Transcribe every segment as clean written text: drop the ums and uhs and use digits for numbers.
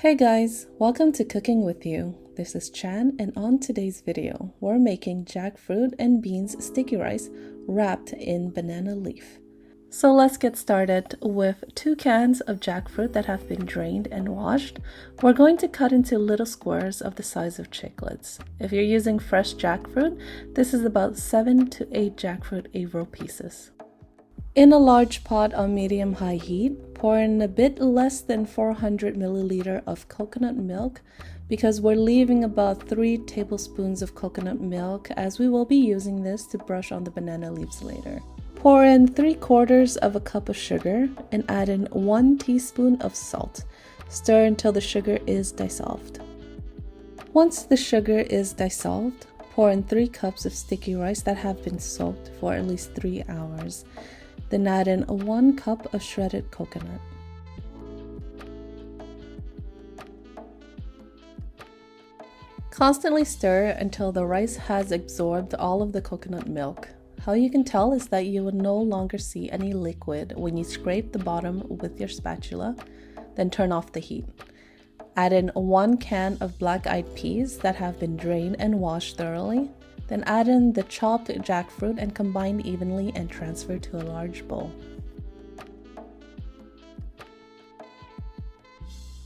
Hey guys, welcome to Cooking With You. This is Chan, and on today's video, we're making jackfruit and beans sticky rice wrapped in banana leaf. So let's get started with 2 cans of jackfruit that have been drained and washed. We're going to cut into little squares of the size of chiclets. If you're using fresh jackfruit, this is about 7 to 8 jackfruit avril pieces. In a large pot on medium-high heat, pour in a bit less than 400 milliliter of coconut milk because we're leaving about 3 tablespoons of coconut milk as we will be using this to brush on the banana leaves later. Pour in 3/4 of a cup of sugar and add in 1 teaspoon of salt. Stir until the sugar is dissolved. Once the sugar is dissolved, pour in 3 cups of sticky rice that have been soaked for at least 3 hours. Then add in 1 cup of shredded coconut. Constantly stir until the rice has absorbed all of the coconut milk. How you can tell is that you will no longer see any liquid when you scrape the bottom with your spatula, then turn off the heat. Add in 1 can of black-eyed peas that have been drained and washed thoroughly. Then add in the chopped jackfruit and combine evenly and transfer to a large bowl.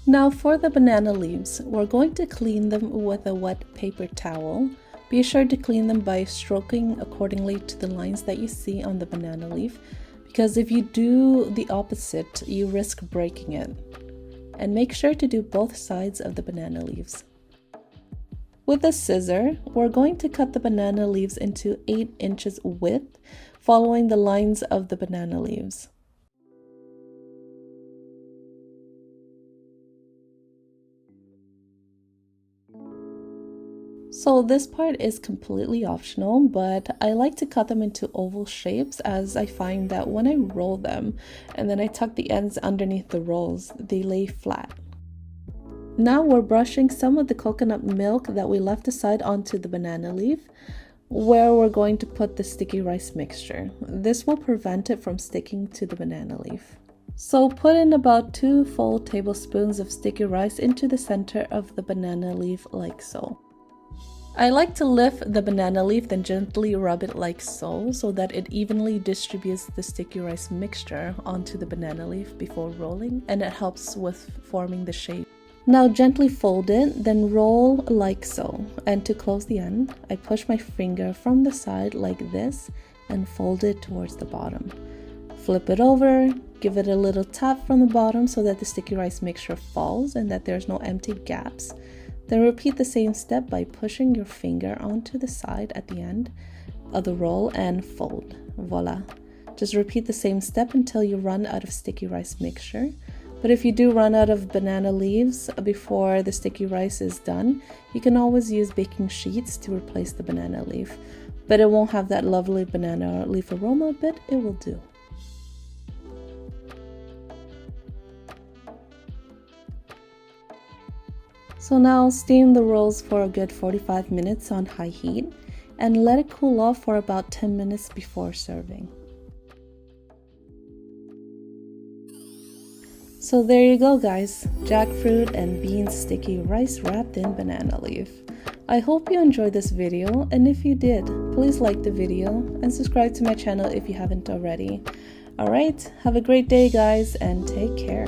Now for the banana leaves, we're going to clean them with a wet paper towel. Be sure to clean them by stroking accordingly to the lines that you see on the banana leaf, because if you do the opposite, you risk breaking it. And make sure to do both sides of the banana leaves. With a scissor, we're going to cut the banana leaves into 8 inches width, following the lines of the banana leaves. So this part is completely optional, but I like to cut them into oval shapes as I find that when I roll them and then I tuck the ends underneath the rolls, they lay flat. Now we're brushing some of the coconut milk that we left aside onto the banana leaf, where we're going to put the sticky rice mixture. This will prevent it from sticking to the banana leaf. So put in about 2 full tablespoons of sticky rice into the center of the banana leaf like so. I like to lift the banana leaf then gently rub it like so that it evenly distributes the sticky rice mixture onto the banana leaf before rolling, and it helps with forming the shape. Now gently fold it, then roll like so, and to close the end, I push my finger from the side like this and fold it towards the bottom. Flip it over, give it a little tap from the bottom so that the sticky rice mixture falls and that there's no empty gaps. Then repeat the same step by pushing your finger onto the side at the end of the roll and fold. Voila! Just repeat the same step until you run out of sticky rice mixture. But if you do run out of banana leaves before the sticky rice is done, you can always use baking sheets to replace the banana leaf. But it won't have that lovely banana leaf aroma, but it will do. So now steam the rolls for a good 45 minutes on high heat and let it cool off for about 10 minutes before serving. So there you go guys, jackfruit and beans sticky rice wrapped in banana leaf. I hope you enjoyed this video, and if you did, please like the video and subscribe to my channel if you haven't already. Alright, have a great day guys, and take care.